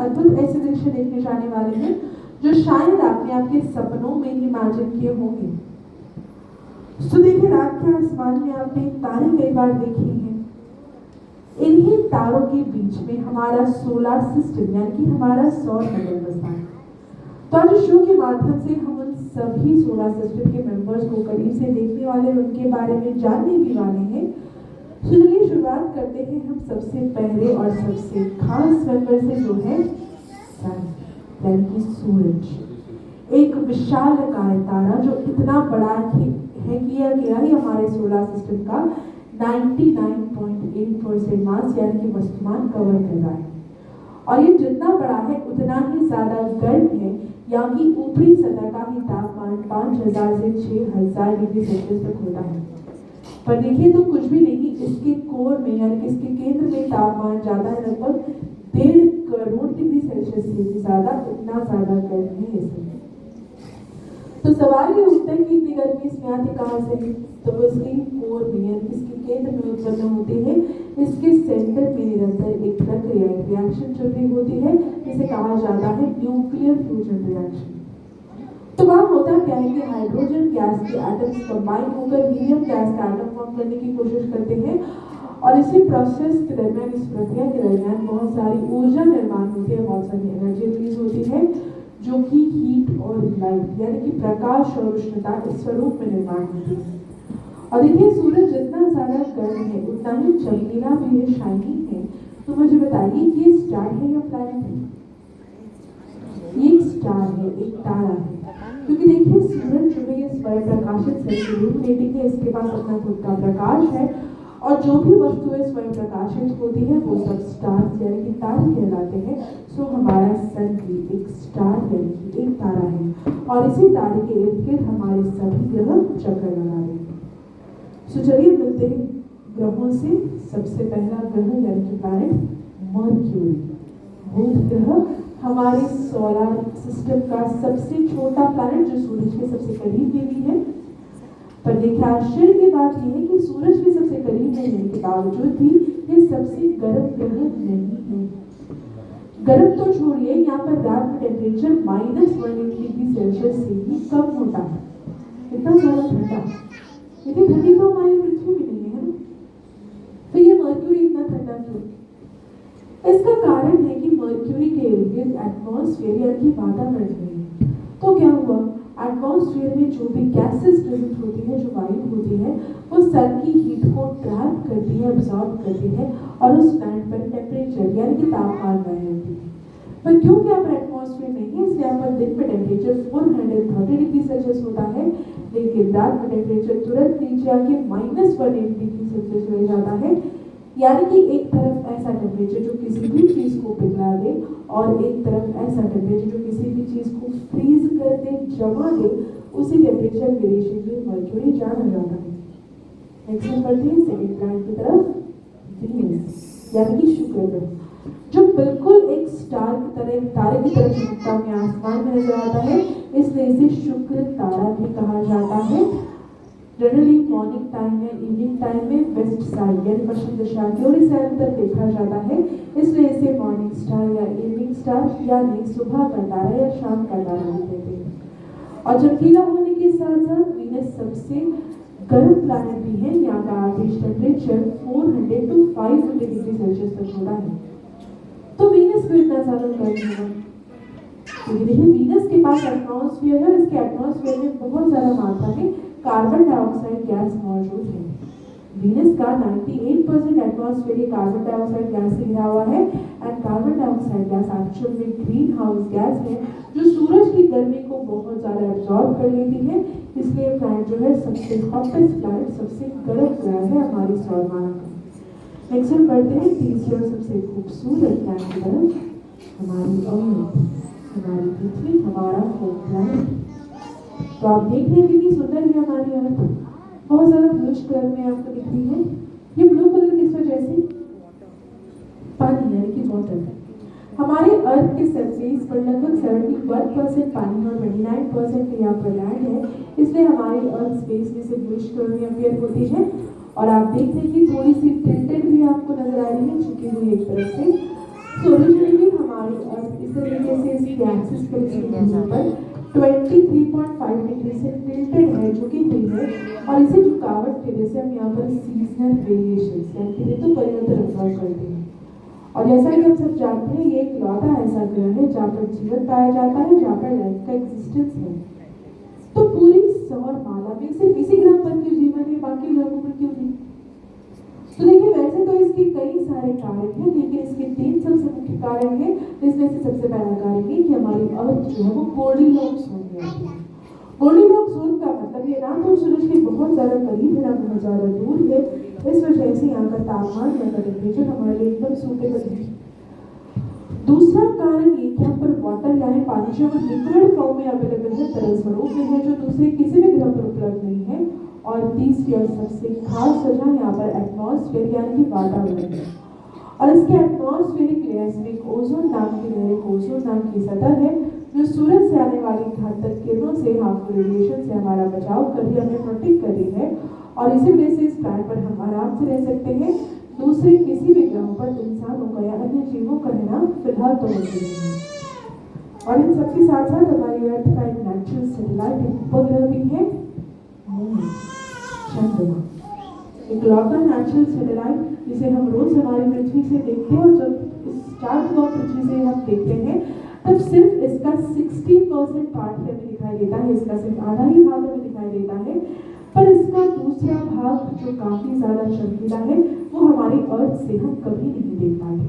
अद्भुत ऐसे दृश्य देखने जाने वाले हैं जो शायद आपने आपके सपनों में ही इमेजिन किए होंगे। तो देखिए, रात के आसमान में आपने तारे कई बार देखे हैं। इन्हीं तारों के बीच में हमारा सोलर सिस्टम यानी कि हमारा सौर मंडल बसता है। तो आज शो के माध्यम से हम उन सभी सोलर सिस्टम के मेंबर्स को करीब से देखने वाले और उनके बारे में जानने भी वाले हैं। तो चलिए शुरुआत करते हैं हम सबसे पहले और सबसे खास मेंबर से, जो है सन यानी कि सूरज। एक विशालकाय तारा जो इतना बड़ा है कि यह गया ही हमारे सोलर सिस्टम का 99.8% मास यानी कि वस्तुमान कवर कर रहा है। और ये जितना बड़ा है उतना ही ज्यादा गर्म है, यहाँ की ऊपरी सतह का ही तापमान 5000 से 6000 डिग्री सेल्सियस तक होता है। पर देखिए तो कुछ भी नहीं, इसके कोर में यानी कि इसके केंद्र में तापमान ज्यादा है, लगभग 1.5 करोड़ डिग्री सेल्सियस से भी ज्यादा, इतना ज्यादा गर्म है इसमें। तो सवाल ये उठता है कि इतनी गर्मी इसमें आती कहाँ से? तो वो इसके कोर में यानी इसके केंद्र में उत्पन्न होती है। इसके सेंटर में निरंतर एक प्रक्रिया रिएक्शन चल रही होती है, जिसे कहा जाता है न्यूक्लियर फ्यूजन रिएक्शन। तो वहाँ होता क्या है कि हाइड्रोजन गैस के एटम्स कंबाइन होकर हीलियम गैस का एटम फॉर्म करने की कोशिश करते हैं, और इसी प्रोसेस के दरमियान, इस प्रक्रिया के दरमियान बहुत सारी ऊर्जा निर्माण होती है, बहुत सारी एनर्जी रिलीज होती है, जो कि हीट और लाइट यानी कि प्रकाश और उष्णता के स्वरूप में निर्माण होती है। और देखिए, सूरज जितना ज्यादा गर्म है उतना ही चमकीला भी है, शाइनिंग है। तो मुझे बताइए कि ये स्टार है या प्लैनेट है? ये एक स्टार है, एक तारा है। क्योंकि देखिए, सूरज जो है ये स्वयं प्रकाशित रेडिएटिंग है, इसके पास अपना खुद का प्रकाश है, और जो भी वस्तुएं स्वयं प्रकाशित होती है वो सब स्टार्स यानी कि तारे कहलाते हैं। सो हमारा सन भी एक स्टार यानी कि एक तारा है, और इसी तारे के इर्द गिर्द हमारे सभी ग्रह चक्कर लगा रहे हैं। सो चलिए मिलते हैं ग्रहों से। सबसे पहला ग्रह यानी कि प्लैनेट मर्क्यूरी, बुध ग्रह, हमारे सोलर सिस्टम का सबसे छोटा प्लैनेट, जो सूरज के सबसे करीब भी है। पर देखिए, आश्चर्य की बात यह है कि सूरज के सबसे करीब होने के बावजूद भी ये सबसे गर्म ग्रह नहीं है। गर्म तो छोड़िए, यहाँ पर रात में टेम्परेचर -180 डिग्री सेल्सियस से भी कम होता है। इतना ज्यादा ठंडा, इतनी ठंडी तो हमारी पृथ्वी भी नहीं है ना। तो ये मर्क्यूरी इतना ठंडा क्यों? इसका कारण है कि मर्क्यूरी के इर्द गिर्द एटमॉस्फेयर यानी कि वातावरण है। तो क्या हुआ, एटमॉस्फेयर में जो भी गैसेस प्रेजेंट होती है, जो वायु होती है, वो सन की हीट को ट्रैप करती है, अब्सॉर्ब करती है, और उस प्लैनेट पर टेम्परेचर यानी कि तापमान बनाए रखती है। पर क्योंकि यहाँ पर एटमॉस्फेयर नहीं है, इसलिए यहाँ पर दिन में टेम्परेचर 430 डिग्री सेल्सियस होता है, लेकिन रात में टेम्परेचर तुरंत नीचे आके -180 डिग्री सेल्सियस हो जाता है। यानी कि एक तरफ ऐसा टेम्परेचर जो किसी भी चीज को पिघला दे, और एक तरफ ऐसा टेम्परेचर जो किसी भी चीज को फ्रीज कर दे, जमा दे, उसी टेम्परेचर वेरिएशन में मर्क्यूरी जाना जाता है। नेक्स्ट बढ़ते हैं सेकंड प्लैनेट की तरफ, वीनस यानी कि शुक्र ग्रह, जो बिल्कुल एक स्टार की तरह, एक तारे की तरह चमकता हुआ आसमान में नजर आता है, इसलिए इसे शुक्र तारा भी कहा जाता है। जनरली मॉर्निंग टाइम में, इवनिंग टाइम में वेस्ट साइड यानी पश्चिम दिशा की ओर इसे अंतर देखा जाता है, इसलिए इसे मॉर्निंग स्टार या इवनिंग स्टार यानी सुबह का तारा या शाम का तारा कहते हैं। और चमकीला होने के साथ साथ वीनस सबसे गर्म प्लैनेट भी है। यहाँ का average temperature 400 to 500 degree Celsius तक होता है। तो वीनस को इतना ज्यादा गर्म होगा क्योंकि देखिए, वीनस के पास एटमॉस्फेयर है, इसके एटमॉस्फेयर में बहुत ज्यादा मात्रा में कार्बन डाइऑक्साइड गैस मौजूद है। वीनस का 98% एटमॉस्फेयर कार्बन डाइऑक्साइड गैस से घिरा हुआ है, and carbon dioxide gas actual में ग्रीन हाउस गैस है, जो सूरज की गर्मी को बहुत ज्यादा एब्जॉर्ब कर लेती है। इसलिए प्लैनेट जो है सबसे हॉटेस्ट प्लैनेट, सबसे गर्म ग्रह है हमारी सौरमाला का। नेक्स्ट हम बढ़ते हैं तीसरे और सबसे खूबसूरत प्लैनेट की तरफ, हमारी अर्थ, हमारी पृथ्वी, हमारा होम प्लैनेट। तो आप देख रहे हैं कितनी सुंदर है हमारी अर्थ, बहुत ज्यादा ब्लूइश कलर में आपको दिख रही है। ये ब्लू कलर किस वजह से? पानी यानी कि वाटर। हमारे अर्थ के सरफेस पर लगभग 71% पानी और 29% यहाँ पर लैंड है, इसलिए हमारी अर्थ स्पेस में से ब्लूइश कलर में अपीयर होती है। और आप देख रहे हैं कि थोड़ी सी टिल्टेड भी आपको नजर आ रही है, झुकी हुई एक तरफ से। ओरिजिनली हमारी अर्थ पृथ्वी के एक्सिस पर उसकी दूरी पर 23.5 डिग्री से टिल्टेड है, झुकी हुई है। और इसे झुकावट की वजह से हम यहाँ पर सीजनल वेरिएशंस यानी कि ऋतु परिवर्तन ऑब्जर्व करते हैं। और जैसा कि हम सब जानते हैं, ये एक इकलौता ऐसा ग्रह है जहाँ पर जीवन पाया जाता है, जहाँ पर लाइफ का एग्जिस्टेंस है। तो पूरी सौर माला में सिर्फ इसी ग्रह पर क्यों जीवन है, बाकी ग्रहों पर क्यों नहीं? तो देखिए, वैसे तो इसके कई सारे कारण हैं, लेकिन इसके 3 सबसे मुख्य कारण हैं। इसमें से सबसे पहला कारण है कि हमारी अर्थ जो है वो गोल्डीलॉक्स जोन में आती है। गोल्डीलॉक्स जोन का मतलब ये ना तो सूरज के बहुत ज्यादा करीब है, ना बहुत ज्यादा दूर है। इस वजह से यहाँ का तापमान या टेम्परेचर हमारे लिए एकदम सूटेबल है। दूसरा कारण ये कि हम पर वाटर यानी पानी जो लिक्विड फॉर्म में अवेलेबल है, तरल स्वरूप में है, जो दूसरे किसी भी ग्रह पर उपलब्ध नहीं है। और तीसरी और सबसे खास वजह यहाँ पर एटमॉस्फेयर यानी कि वातावरण है। और इसके एटमॉस्फेरिक लेयर्स में एक ओजोन नाम की लेयर, एक ओजोन नाम की सतह है, जो सूरज से आने वाली घातक किरणों से, हार्मफुल रेडिएशन से हमारा बचाव कर रही है, हमें प्रोटेक्ट कर रही है। और इसी वजह से इस प्लैनेट पर हम आराम से रह सकते हैं। दूसरे किसी भी ग्रहों पर इंसानों का या अन्य जीवों का रहना फिलहाल तो मुमकिन नहीं है। और इन सबके साथ साथ हमारी अर्थ का एक नेचुरल सैटेलाइट, एक उपग्रह भी है, चंद्रमा। इकलौता नेचुरल सैटेलाइट जिसे हम रोज हमारी पृथ्वी से देखते हैं। और जब इस चार्ट को पृथ्वी से हम देखते हैं तब सिर्फ इसका 16% पार्ट ही हमें दिखाई देता है, इसका सिर्फ आधा ही भाग हमें दिखाई देता है। पर इसका दूसरा भाग जो काफी ज्यादा चमकीला है, वो हमारी अर्थ से हम कभी नहीं देख पाते।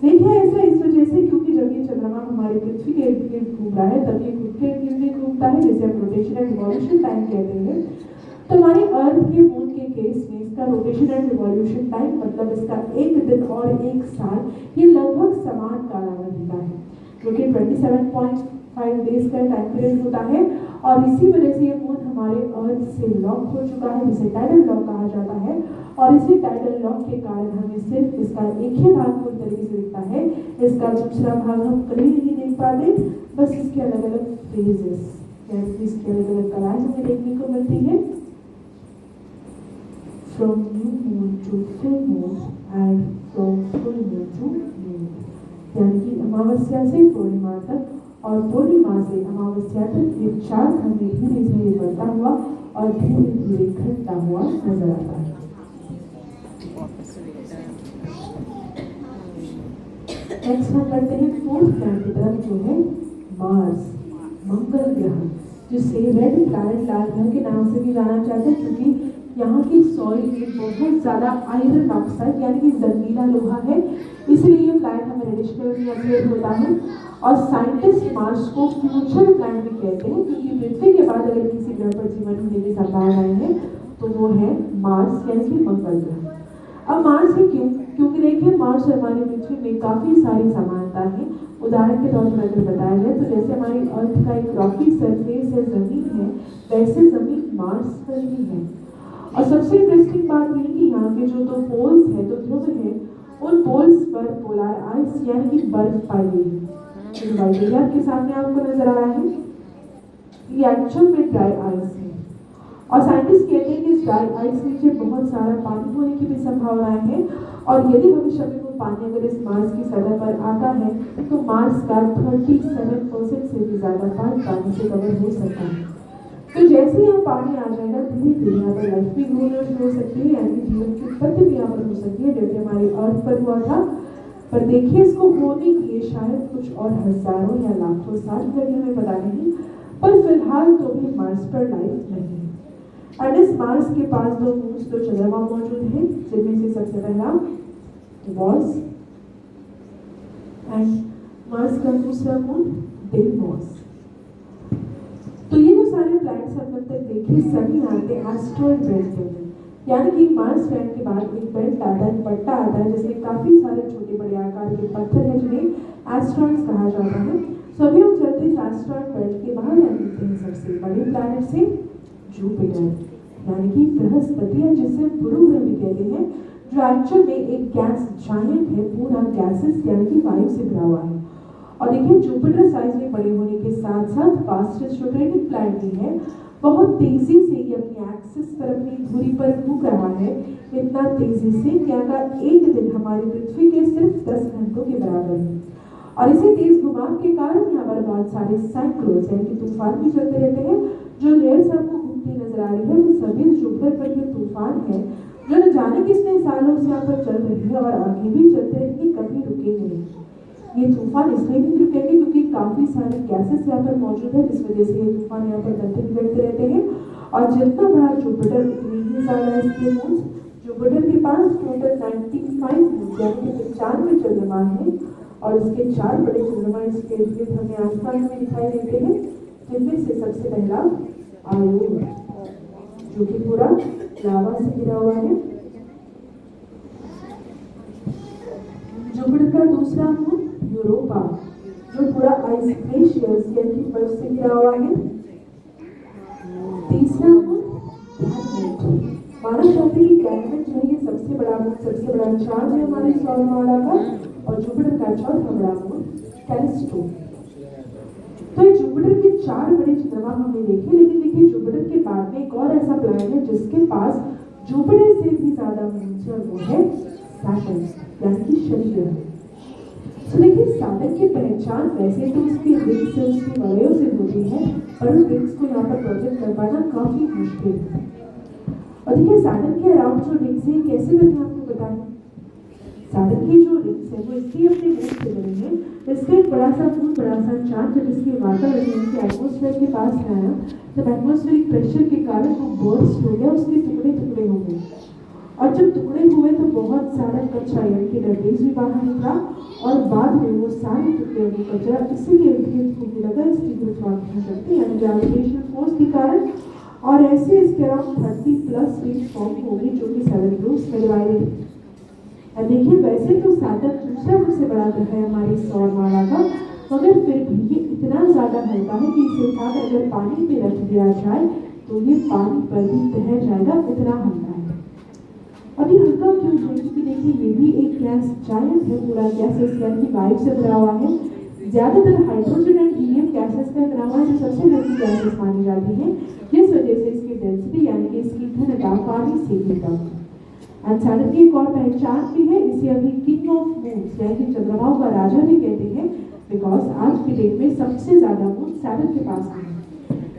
देखिए, ऐसा इस वजह से क्योंकि जब ये चंद्रमा हमारे पृथ्वी के इर्द गिर्द घूम रहा है, तब ये खुद के इर्द गिर्द घूमता है, जिसे हम रोटेशन एंड रिवॉल्यूशन टाइम कहते हैं। तो हमारी अर्थ के मून के केस में इसका रोटेशन एंड रिवॉल्यूशन टाइम मतलब इसका एक दिन और एक साल, ये लगभग समान कालावधि का है, जो कि 27.5 डेज का टाइम पीरियड होता है। और इसी वजह से ये मून हमारे अर्थ से लॉक हो चुका है, जिसे टाइडल लॉक कहा जाता है। और इसी टाइडल लॉक के कारण हमें सिर्फ इसका एक ही भाग पूरी तरीके से दिखता है, इसका दूसरा भाग हम कहीं नहीं देख पाते। बस इसके अलग अलग फेजेस यानी इसकी अलग अलग कलाएं हमें देखने को मिलती है। From new moon to full moon and from full moon to new moon, यानी कि अमावस्या से पूर्णिमा तक और पूर्णिमा से अमावस्या तक ये चार्ट हमें धीरे धीरे बढ़ता हुआ और धीरे धीरे घटता हुआ नजर आता है। नेक्स्ट हम बढ़ते हैं 4th प्लैनेट की तरफ, जो है मार्स, मंगल ग्रह, जिसे रेड प्लैनेट, लाल ग्रह के नाम से भी जाना जाता है, क्योंकि यहाँ की सॉइल में बहुत ज्यादा आयरन ऑक्साइड यानी कि जहरीला लोहा है, इसलिए ये प्लैनेट हमें रेडिश कलर में अपीयर होता है। और साइंटिस्ट मार्स को फ्यूचर प्लैनेट भी कहते हैं, क्योंकि पृथ्वी के बाद अगर किसी ग्रह पर जीवन होने की संभावनाएं हैं तो वो है मार्स यानी कि मंगल ग्रह। अब मार्स है क्यों? क्योंकि देखिए, मार्स और हमारी पृथ्वी में काफी सारी समानता है। उदाहरण के तौर पर अगर बताया जाए तो जैसे हमारी अर्थ का एक रॉकी सरफेस है, जमीन है, वैसे जमीन मार्स पर भी है। और सबसे इंटरेस्टिंग बात ये कि यहाँ के जो 2 पोल्स है, 2 ध्रुव है, उन पोल्स पर पोलर आइस यानी कि बर्फ पाई गई है। आपके सामने आपको नजर आ रहा है, ये एक्चुअल में ड्राई आइस है। और साइंटिस्ट कहते हैं कि इस ड्राई आइस नीचे बहुत सारा पानी होने की भी संभावनाएं है। और यदि भविष्य में वो पानी अगर इस मार्स की सतह पर आता है तो मार्स का 37% से भी ज्यादा पार्ट पानी से कवर हो सकता है। तो जैसे यहाँ पानी आ जाएगा, धीरे धीरे यहाँ पर लाइफ भी ग्रोथ हो सकती है, यानी कि जीवन की उत्पत्ति भी यहाँ पर हो सकती है, जैसे हमारी अर्थ पर हुआ था। पर देखिए, इसको होने के लिए शायद कुछ और हजारों या लाखों साल लगे, हमें पता नहीं। पर फिलहाल तो भी मार्स पर लाइफ नहीं है। और इस मार्स के पास 2 मून्स, 2 चंद्रमा मौजूद हैं, जिनमें से सबसे पहला वॉस एंड मार्स का दूसरा मून डेमोस। तो ये जो सारे प्लैनेट्स हम तक देखे, सभी आते एस्ट्रॉइड बेल्ट के अंदर, यानी कि मार्स प्लैनेट के बाद एक बेल्ट आता है, पट्टा आता है, जिसमें काफी सारे छोटे बड़े आकार के पत्थर हैं, जिन्हें एस्ट्रॉइड्स कहा जाता है। सो अभी हम चलते हैं एस्ट्रॉइड बेल्ट के बाहर, देखते हैं सबसे बड़े प्लैनेट से जुपिटर, यानी कि बृहस्पति, या जिसे हम गुरु ग्रह भी कहते हैं, जो एक्चुअल में एक गैस जायंट है, पूरा गैसेस यानी कि वायु से भरा हुआ है। और देखिए, जुपिटर साइज में बड़े होने के साथ साथ फास्टेस्ट रोटेटिंग प्लैनेट भी है। बहुत तेजी से ये अपनी एक्सिस पर, अपनी धुरी पर घूम रहा है, इतना तेजी से कि अगर एक दिन हमारी पृथ्वी के सिर्फ 10 घंटों के बराबर है। और इसी तेज घुमाव के कारण यहाँ पर बहुत सारे साइक्लोन्स यानी कि तूफान भी चलते रहते हैं। जो लेयर्स आपको घूमती नजर आ रही है वो सभी जुपिटर पर के तूफान है जो न जाने कितने सालों से यहाँ पर चल रही है और आगे भी चलते रहेंगे, कभी रुकेंगे नहीं। ये तूफान इसलिए नहीं रुकेंगे क्योंकि काफी सारे गैसेस यहाँ पर मौजूद है, जिस वजह से ये तूफान यहाँ पर बनते बिगड़ते रहते हैं। और जितना बड़ा जुपिटर उतनी ही ज्यादा इसके मून्स। जुपिटर के पास टोटल 95 मून्स यानी कि 95 चंद्रमा है और इसके 4 बड़े चंद्रमा इसके इर्द हमें आसमान में दिखाई देते हैं, जिनमें से सबसे पहला आयो जो कि पूरा लावा से घिरा हुआ है। जुपिटर का दूसरा मून यूरोपा जो पूरा आइस ग्लेशियर्स यानी कि बर्फ से घिरा हुआ है। तीसरा मून गैनीमेड। माना जाता है कि गैनीमेड जो है ये सबसे बड़ा मून, सबसे बड़ा चांद है हमारे सौरमाला का। और जुपिटर का चौथा बड़ा मून कैलिस्टो। तो ये जुपिटर के 4 बड़े चंद्रमा हमने देखे, लेकिन देखिए जुपिटर के बाद में एक और ऐसा प्लैनेट है जिसके पास जुपिटर से भी ज्यादा मून्स है और वो है सैटर्न यानी कि शनि ग्रह। तो देखिए सैटर्न की पहचान वैसे तो उसके रिंग से, उसकी वलयों से होती है, पर उन रिंग्स को यहाँ पर प्रोजेक्ट कर पाना काफी मुश्किल है। और देखिए सैटर्न के अराउंड जो रिंग्स है कैसे बने आपको बताएं। सैटर्न की जो रिंग्स है वो इसलिए अपने मून से बने हैं, इसका एक बड़ा सा मून, बड़ा सा चांद जब इसके वातावरण के एटमॉस्फेयर के पास आया तब एटमॉस्फेरिक प्रेशर के कारण वो बर्स्ट हो गया, उसके टुकड़े टुकड़े हो गए। और जब टुकड़े हुए तो बहुत सारा कचरा यानी कि डबरीज भी बाहर निकला और बाद में वो सारे टुकड़े और कचरा इसीलिए घूमने लगा इसकी गुरुत्वाकर्षण शक्ति यानी ग्रेविटेशनल फोर्स के कारण। और ऐसे इसके अराउंड 30+ रिंग्स फॉर्म होगी जो कि 7 ग्रुप्स में डिवाइडेड है। देखिए वैसे तो सैटर्न दूसरा सबसे बड़ा ग्रह है हमारी सौरमाला का, मगर फिर भी ये इतना ज्यादा हल्का है कि इसे उठाकर अगर पानी पे रख दिया जाए तो ये पानी पर भी तैर जाएगा, इतना हल्का है। अब ये हल्का क्यों है? क्योंकि देखिए ये भी एक गैस जायंट है, पूरा गैसेस यानी कि वायु से भरा हुआ है। ज्यादातर हाइड्रोजन एंड हीलियम गैसेस का बना हुआ है जो सबसे हल्की गैसेस मानी जाती है, जिस वजह से इसकी डेंसिटी यानी कि इसकी घनता पानी से भी कम है। एंड सैटर्न की एक और पहचान भी है, इसे अभी किंग ऑफ मून्स यानी कि चंद्रमाओं का राजा भी कहते हैं, बिकॉज आज की डेट में सबसे ज्यादा मून सैटर्न के पास है।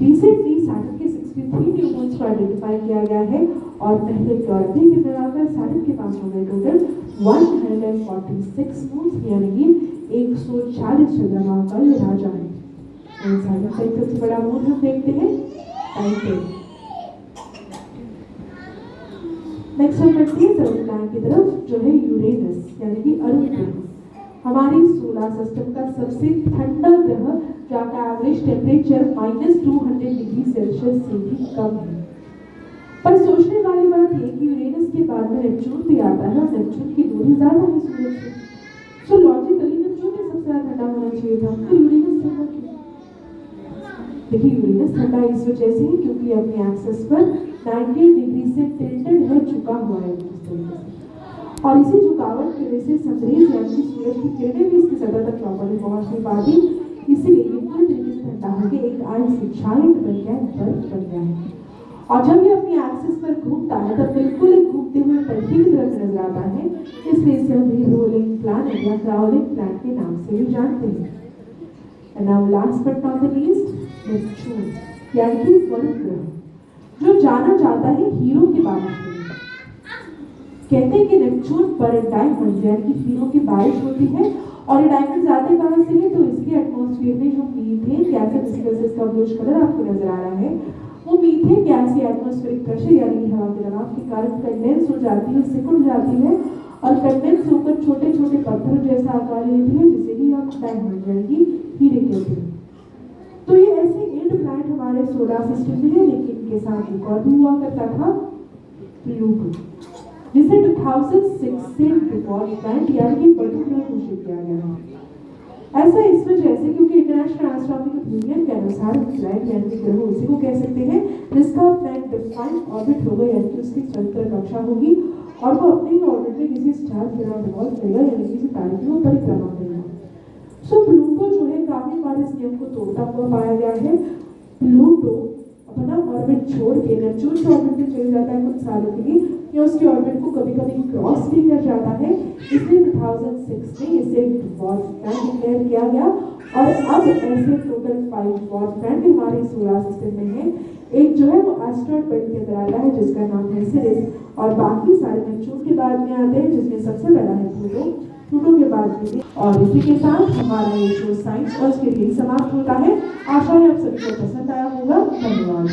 रिसेंटली सैटर्न के 63 न्यू मून्स को आइडेंटिफाई किया गया है और पहले की और भी मिलाकर सैटर्न के पास हो गए टोटल 146 मून्स यानी कि 140 चंद्रमाओं का ये राजा है। सैटर्न का एक सबसे बड़ा मून हम देखते हैं टाइटन। नेक्स्ट हम बढ़ते हैं सर्व प्लैनेट की तरफ जो है यूरेनस यानी कि अरुण ग्रह, हमारी सोलर सिस्टम का सबसे ठंडा ग्रह जहाँ एवरेज टेम्परेचर -200 डिग्री सेल्सियस से भी कम है। पर सोचने वाली बात यह कि यूरेनस के बाद में नेपच्यून भी आता है और नेपच्यून की दूरी ज्यादा है सूरज से, सो लॉजिकली नेपच्यून में सबसे ज्यादा ठंडा होना चाहिए था, तो यूरेनस ठंडा क्यों? देखिए यूरेनस ठंडा इस वजह से है क्योंकि अपने एक्सेस पर 90 डिग्री से टिल्टेड है, झुका हुआ है इस तरीके से। और इसी झुकावट की वजह से सनरेज यानी कि सूरज की किरणें भी इसकी सतह तक प्रॉपर्ली पहुंच नहीं पाती, इसीलिए ये पूरी तरीके से ठंडा होकर एक आइस जायंट बन गया, बर्फ बन गया है। और जब ये अपनी एक्सिस पर घूमता है तब बिल्कुल एक घूमते हुए पट्टी की तरह नजर आता है, इसलिए इसे हम रोलिंग प्लैनेट या क्राउलिंग प्लैनेट के नाम से भी जानते हैं। And now last but not the least Neptune यानी कि वरुण ग्रह, जो जाना जाता है हीरो के बारिश के लिए। कहते हैं कि नेपच्यून पर डायमंड यानी कि हीरो की बारिश होती है और ये डायमंड आते कहां से है? तो इसके एटमॉस्फेयर में जो मीथेन गैस है जिसका इसका ब्लूइश कलर आपको नजर आ रहा है, वो मीथेन गैस या एटमॉस्फेरिक प्रेशर यानी कि हवा के दबाव के कारण कंडेंस हो जाती है, सिकुड़ जाती है और कंडेंस होकर छोटे छोटे पत्थर जैसा आकार लेती है, जिसे भी हम डायमंड यानी कि हीरे कहते हैं। तो ये ऐसे 8 प्लैनेट हमारे सोलर सिस्टम में है, लेकिन इनके साथ एक और भी हुआ करता था प्लूटो, जिसे 2006 से डिफॉल्ट प्लैनेट यानी कि बटू ग्रह घोषित किया गया है। ऐसा इस वजह से क्योंकि इंटरनेशनल एस्ट्रोनॉमिकल यूनियन के अनुसार प्लैनेट यानी कि ग्रह उसी को कह सकते हैं जिसका प्लैनेट डिफाइंड ऑर्बिट होगा यानी कि उसकी स्वतंत्र कक्षा होगी और वो अपने ही ऑर्बिट में किसी स्टार के अराउंड रिवॉल्व करेगा यानी किसी तारे की वो परिक्रमा करेगा। सो प्लूटो जो है काफी बार इस नियम को तोड़ता हुआ पाया गया है। प्लूटो अपना ऑर्बिट छोड़ के नेपच्यून के ऑर्बिट में चले जाता है कुछ सालों के लिए, या उसके ऑर्बिट को कभी कभी क्रॉस भी कर जाता है, इसलिए 2006 में इसे ड्वार्फ प्लैनेट डिक्लेयर किया गया। और अब ऐसे टोटल 5 ड्वार्फ प्लैनेट हमारे सोलर सिस्टम में है। एक जो है वो एस्टेरॉयड बेल्ट के अंदर आता है जिसका नाम है सिरिस, और बाकी सारे नेपच्यून के बाद में आते हैं जिसमें सबसे बड़ा है प्लूटो, प्लूटो के बाद में। और इसी के साथ हमारा ये शो साइंस और उसके लिए समाप्त होता है। आशा है आप सभी को पसंद आया होगा। धन्यवाद।